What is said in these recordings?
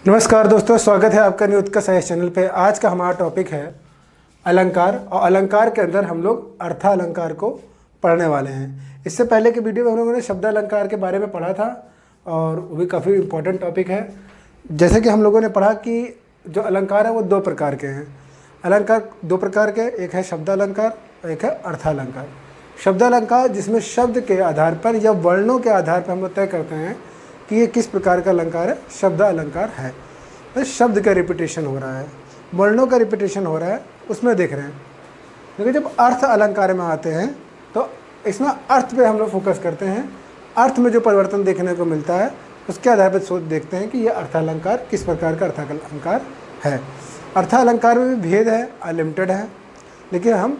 नमस्कार दोस्तों, स्वागत है आपका न्यू उत्कर्ष साइंस चैनल पे। आज का हमारा टॉपिक है अलंकार, और अलंकार के अंदर हम लोग अर्थालंकार को पढ़ने वाले हैं। इससे पहले के वीडियो में हम लोगों ने शब्द अलंकार के बारे में पढ़ा था और वो भी काफ़ी इम्पोर्टेंट टॉपिक है। जैसे कि हम लोगों ने पढ़ा कि जो अलंकार है वो दो प्रकार के हैं। अलंकार दो प्रकार के, एक है शब्द अलंकार और एक है अर्थालंकार। शब्द अलंकार जिसमें शब्द के आधार पर या वर्णों के आधार पर हम लोग तय करते हैं कि ये किस प्रकार का अलंकार है, शब्द अलंकार है। तो शब्द का रिपीटेशन हो रहा है, वर्णों का रिपीटेशन हो रहा है, उसमें देख रहे हैं। लेकिन जब अर्थ अलंकार में आते हैं तो इसमें अर्थ पे हम लोग फोकस करते हैं। अर्थ में जो परिवर्तन देखने को मिलता है उसके आधार पर सोच देखते हैं कि ये अर्थालंकार किस प्रकार का अर्थालंकार है। अर्थालंकार में भी भेद है, अनलिमिटेड है, लेकिन हम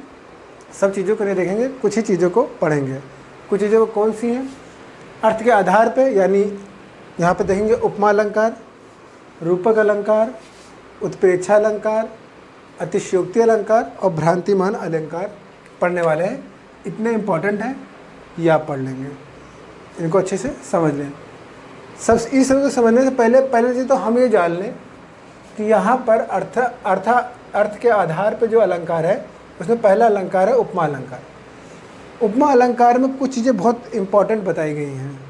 सब चीज़ों को नहीं देखेंगे, कुछ ही चीज़ों को पढ़ेंगे। कुछ चीज़ों को कौन सी हैं? अर्थ के आधार पे, यानी यहाँ पे देखेंगे उपमा अलंकार, रूपक अलंकार, उत्प्रेक्षा अलंकार, अतिशयोक्ति अलंकार और भ्रांतिमान अलंकार पढ़ने वाले हैं। इतने इम्पॉर्टेंट हैं, ये आप पढ़ लेंगे, इनको अच्छे से समझ लें। सब इस को समझने से पहले चीज़ तो हम ये जान लें कि यहाँ पर अर्थ के आधार पर जो अलंकार है उसमें पहला अलंकार है उपमा अलंकार। उपमा अलंकार में कुछ चीज़ें बहुत इम्पॉर्टेंट बताई गई हैं।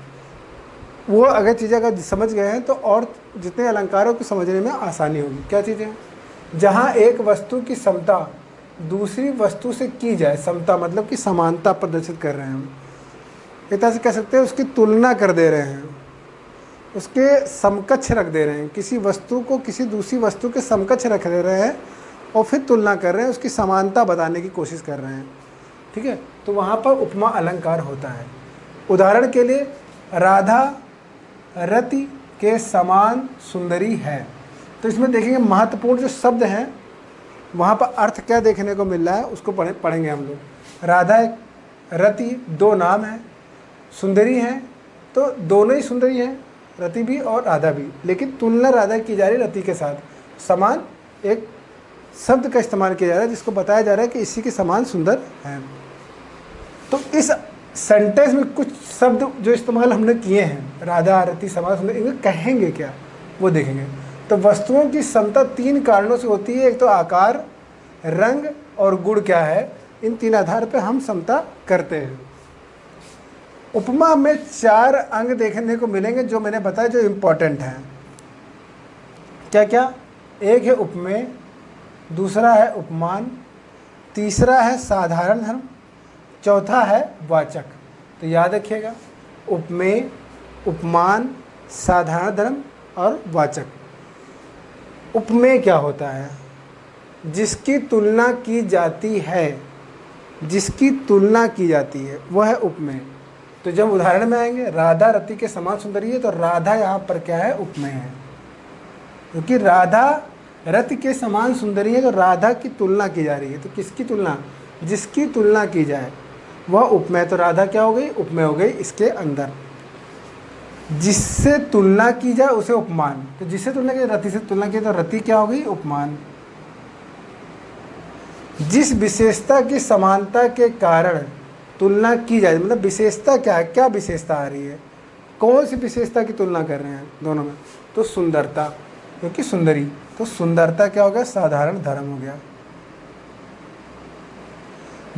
वो अगर चीज़ें अगर समझ गए हैं तो और जितने अलंकारों को समझने में आसानी होगी। क्या चीज़ें? जहाँ एक वस्तु की समता दूसरी वस्तु से की जाए, समता मतलब कि समानता प्रदर्शित कर रहे हैं हम, एक तरह से कह सकते हैं उसकी तुलना कर दे रहे हैं, उसके समकक्ष रख दे रहे हैं। किसी वस्तु को किसी दूसरी वस्तु के समकक्ष रख दे रहे हैं और फिर तुलना कर रहे हैं, उसकी समानता बताने की कोशिश कर रहे हैं। ठीक है, तो वहाँ पर उपमा अलंकार होता है। उदाहरण के लिए, राधा रति के समान सुंदरी है। तो इसमें देखेंगे महत्वपूर्ण जो शब्द हैं वहाँ पर अर्थ क्या देखने को मिल रहा है उसको पढ़ेंगे हम लोग। राधा एक, रति दो नाम है, सुंदरी है तो दोनों ही सुंदरी हैं, रति भी और राधा भी, लेकिन तुलना राधा की जा रही है रति के साथ। समान एक शब्द का इस्तेमाल किया जा रहा है जिसको बताया जा रहा है कि इसी के समान सुंदर है। तो इस सेंटेंस में कुछ शब्द जो इस्तेमाल हमने किए हैं, राधा रति समान सुंदर, इनको कहेंगे क्या वो देखेंगे। तो वस्तुओं की समता तीन कारणों से होती है। एक तो आकार, रंग और गुण क्या है, इन तीन आधार पर हम समता करते हैं। उपमा में चार अंग देखने को मिलेंगे जो मैंने बताया, जो इम्पोर्टेंट हैं। क्या क्या? एक है उपमेय, दूसरा है उपमान, तीसरा है साधारण धर्म, चौथा है वाचक। तो याद रखिएगा, उपमेय, उपमान, साधारण धर्म और वाचक। उपमेय क्या होता है? जिसकी तुलना की जाती है, जिसकी तुलना की जाती है वह है उपमेय। तो जब उदाहरण में आएंगे, राधा रति के समान सुंदरी है, तो राधा यहाँ पर क्या है? उपमेय है, क्योंकि राधा रति के समान सुंदरी है तो राधा की तुलना की जा रही है। तो किसकी तुलना? जिसकी तुलना की जाए वह उपमेय। तो राधा क्या हो गई? उपमेय हो गई इसके अंदर। जिससे तुलना की जाए उसे उपमान। तो जिससे तुलना की, रति से तुलना की तो रति क्या हो गई? उपमान। जिस विशेषता की समानता के कारण तुलना की जाए, मतलब विशेषता क्या है, क्या विशेषता आ रही है, कौन सी विशेषता की तुलना कर रहे हैं दोनों में? तो सुंदरता, क्योंकि सुंदरी। तो सुंदरता क्या हो गया? साधारण धर्म हो गया।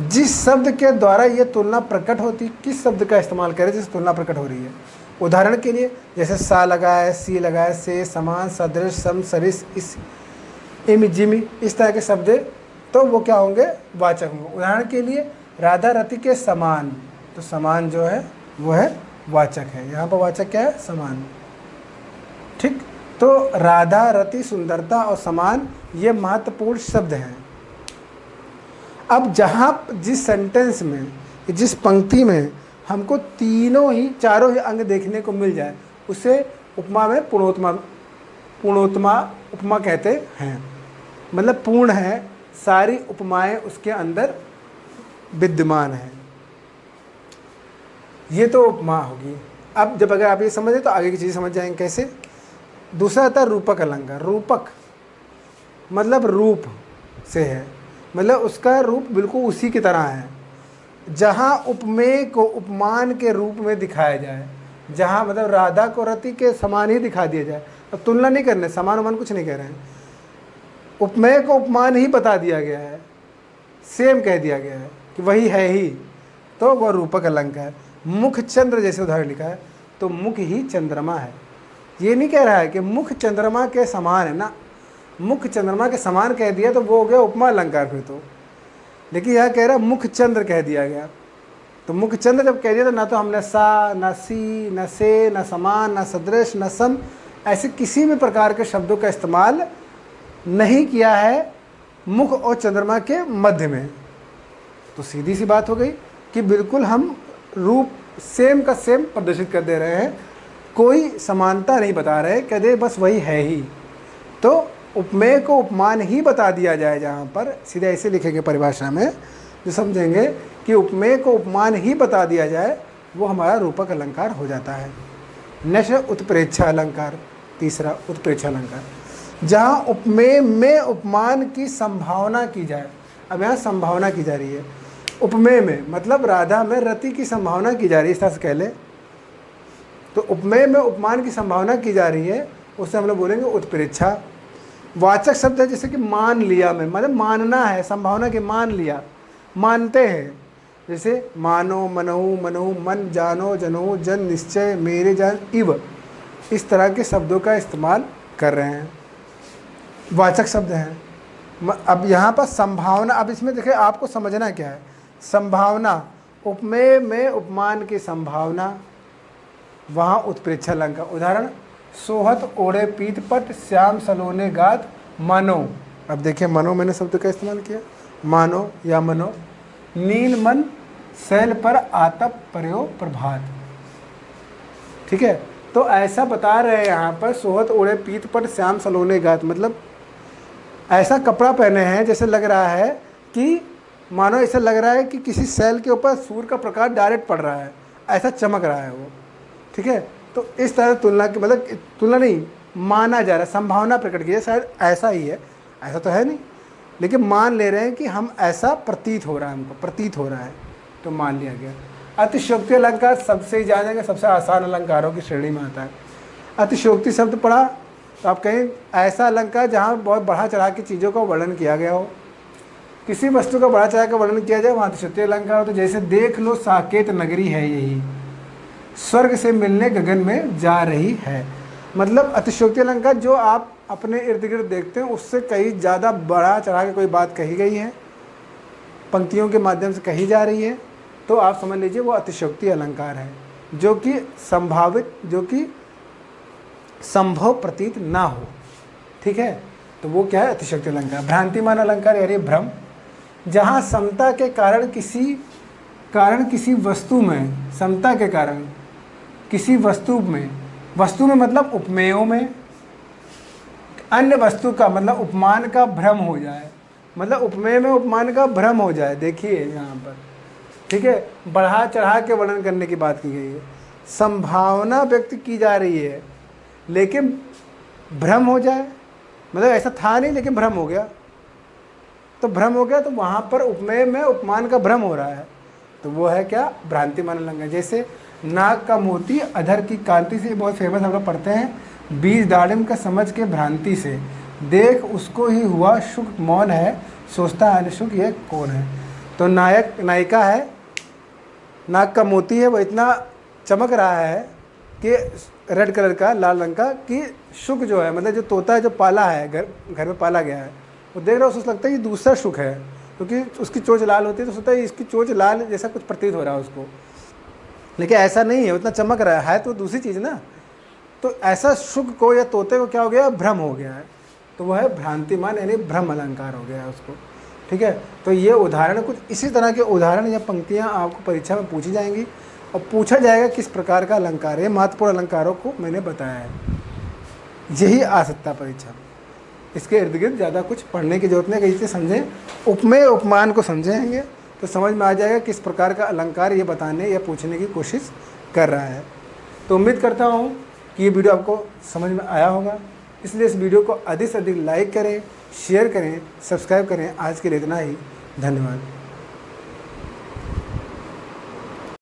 जिस शब्द के द्वारा ये तुलना प्रकट होती, किस शब्द का इस्तेमाल करें जिससे तुलना प्रकट हो रही है? उदाहरण के लिए, जैसे सा लगा है, सी लगा है, से, समान, सदृश, सम, सरिस, इस, इम, जिमी, इस तरह के शब्द, तो वो क्या होंगे? वाचक होंगे। उदाहरण के लिए, राधा रति के समान, तो समान जो है वो है वाचक है। यहाँ पर वाचक क्या है? समान। ठीक, तो राधा रति, सुंदरता और समान ये महत्वपूर्ण शब्द हैं। अब जहाँ जिस सेंटेंस में, जिस पंक्ति में हमको तीनों ही, चारों ही अंग देखने को मिल जाए उसे उपमा में पूर्णोत्तमा उपमा कहते हैं। मतलब पूर्ण है, सारी उपमाएं उसके अंदर विद्यमान है, ये तो उपमा होगी। अब जब अगर आप ये समझे तो आगे की चीज़ समझ जाएंगे कैसे। दूसरा आता है रूपक अलंकार। रूपक मतलब रूप से है, मतलब उसका रूप बिल्कुल उसी की तरह है। जहाँ उपमेय को उपमान के रूप में दिखाया जाए, जहाँ मतलब राधा को रति के समान ही दिखा दिया जाए, अब तुलना नहीं करने, समान उमान कुछ नहीं कह रहे हैं, उपमेय को उपमान ही बता दिया गया है, सेम कह दिया गया है कि वही है ही, तो वह रूपक अलंकार। मुख चंद्र जैसे उदाहरण लिखा है तो मुख ही चंद्रमा है, ये नहीं कह रहा है कि मुख चंद्रमा के समान है ना, मुख चंद्रमा के समान कह दिया तो वो हो गया उपमा अलंकार फिर तो। लेकिन यह कह रहा है मुख चंद्र कह दिया गया, तो मुख चंद्र जब कह दिया तो ना तो हमने सा, न सी, न से, न समान, न सदृश, न सम, ऐसे किसी भी प्रकार के शब्दों का इस्तेमाल नहीं किया है मुख और चंद्रमा के मध्य में। तो सीधी सी बात हो गई कि बिल्कुल हम रूप सेम का सेम प्रदर्शित कर दे रहे हैं, कोई समानता नहीं बता रहे, कह दे बस वही है ही। तो उपमेय को उपमान ही बता दिया जाए, जहाँ पर सीधे ऐसे लिखेंगे परिभाषा में जो समझेंगे कि उपमेय को उपमान ही बता दिया जाए, वो हमारा रूपक अलंकार हो जाता है। नेक्स्ट उत्प्रेक्षा अलंकार, तीसरा उत्प्रेक्षा अलंकार, जहाँ उपमेय में उपमान की संभावना की जाए। अब यहाँ संभावना की जा रही है, उपमेय में मतलब राधा में रति की संभावना की जा रही है, इस तरह से कह ले तो उपमेय में उपमान की संभावना की जा रही है, उससे हम लोग बोलेंगे उत्प्रेक्षा। वाचक शब्द है जैसे कि मान लिया में, मतलब मानना है, संभावना के मान लिया, मानते हैं, जैसे मानो, मनहु, मनहु, मन, जानो, जनो, जन, निश्चय, मेरे जान, इव, इस तरह के शब्दों का इस्तेमाल कर रहे हैं, वाचक शब्द हैं। अब यहाँ पर संभावना, अब इसमें देखिए आपको समझना क्या है, संभावना, उपमेय में उपमान की संभावना, वहाँ उत्प्रेक्षा अलंकार। उदाहरण, सोहत ओढ़े पीत पट, श्याम सलोने गात, मानो। अब देखिए मनो, मैंने शब्द का इस्तेमाल किया, मानो या मनो। नील मन शैल पर आतप पर्यो प्रभात, ठीक है। तो ऐसा बता रहे हैं यहाँ पर, सोहत ओढ़े पीत पट श्याम सलोने गात, मतलब ऐसा कपड़ा पहने हैं जैसे लग रहा है कि मानो ऐसा लग रहा है कि किसी शैल के ऊपर सूर्य का प्रकाश डायरेक्ट पड़ रहा है, ऐसा चमक रहा है वो, ठीक है। तो इस तरह तुलना की, मतलब तुलना नहीं, माना जा रहा है, संभावना प्रकट की है, शायद ऐसा ही है, ऐसा तो है नहीं, लेकिन मान ले रहे हैं कि हम ऐसा प्रतीत हो रहा है, हमको प्रतीत हो रहा है, तो मान लिया गया। अतिशयोक्ति अलंकार सबसे ही जानेंगे, सबसे आसान अलंकारों की श्रेणी में आता है। अतिशयोक्ति शब्द पढ़ा तो आप कहें ऐसा अलंकार जहाँ बहुत बढ़ा चढ़ा के चीज़ों का वर्णन किया गया हो, किसी वस्तु का बढ़ा चढ़ा के वर्णन किया जाए, वहाँ अतिशयोक्ति अलंकार हो। तो जैसे देख लो साकेत नगरी है यही, स्वर्ग से मिलने गगन में जा रही है, मतलब अतिशयोक्ति अलंकार जो आप अपने इर्द गिर्द देखते हैं उससे कहीं ज़्यादा बढ़ा चढ़ा के कोई बात कही गई है, पंक्तियों के माध्यम से कही जा रही है, तो आप समझ लीजिए वो अतिशयोक्ति अलंकार है, जो कि संभावित, जो कि संभव प्रतीत ना हो, ठीक है। तो वो क्या है, अतिशयोक्ति अलंकार। भ्रांतिमान अलंकार यानी भ्रम, जहाँ समता के कारण किसी वस्तु में, समता के कारण किसी वस्तु में मतलब उपमेयों में अन्य वस्तु का मतलब उपमान का भ्रम हो जाए, मतलब उपमेय में उपमान का भ्रम हो जाए। देखिए यहाँ पर, ठीक है, बढ़ा चढ़ा के वर्णन करने की बात की गई है, संभावना व्यक्त की जा रही है, लेकिन भ्रम हो जाए, मतलब ऐसा था नहीं लेकिन भ्रम हो गया, तो भ्रम हो गया, तो वहाँ पर उपमेय में उपमान का भ्रम हो रहा है, तो वो है क्या, भ्रांतिमान अलंकार। जैसे नाक का मोती अधर की कांति से, बहुत फेमस हम लोग पढ़ते हैं, बीज दाड़िम का समझ के भ्रांति से, देख उसको ही हुआ शुक मौन है, सोचता है शुक ये कौन है। तो नायक नायिका है, नाक का मोती है, वो इतना चमक रहा है कि रेड कलर का, लाल रंग का, कि शुक जो है, मतलब जो तोता है जो पाला है, घर में पाला गया है, वो देख रहा है, उसको लगता है कि दूसरा शुक है, क्योंकि उसकी चोंच लाल होती है, तो सोचता है इसकी चोंच लाल जैसा कुछ प्रतीत हो रहा है उसको, लेकिन ऐसा नहीं है, उतना चमक रहा है तो दूसरी चीज़ ना। तो ऐसा शुक को या तोते को क्या हो गया, भ्रम हो गया है, तो वह है भ्रांतिमान यानी भ्रम अलंकार हो गया है उसको, ठीक है। तो ये उदाहरण, कुछ इसी तरह के उदाहरण या पंक्तियाँ आपको परीक्षा में पूछी जाएंगी और पूछा जाएगा किस प्रकार का अलंकार है। महत्वपूर्ण अलंकारों को मैंने बताया है, यही आ सकता है परीक्षा में, इसके इर्द गिर्द ज़्यादा कुछ पढ़ने की जरूरत नहीं। कहीं से समझें, उपमेय उपमान को समझेंगे तो समझ में आ जाएगा किस प्रकार का अलंकार ये बताने या पूछने की कोशिश कर रहा है। तो उम्मीद करता हूँ कि ये वीडियो आपको समझ में आया होगा, इसलिए इस वीडियो को अधिक से अधिक लाइक करें, शेयर करें, सब्सक्राइब करें। आज के लिए इतना ही, धन्यवाद।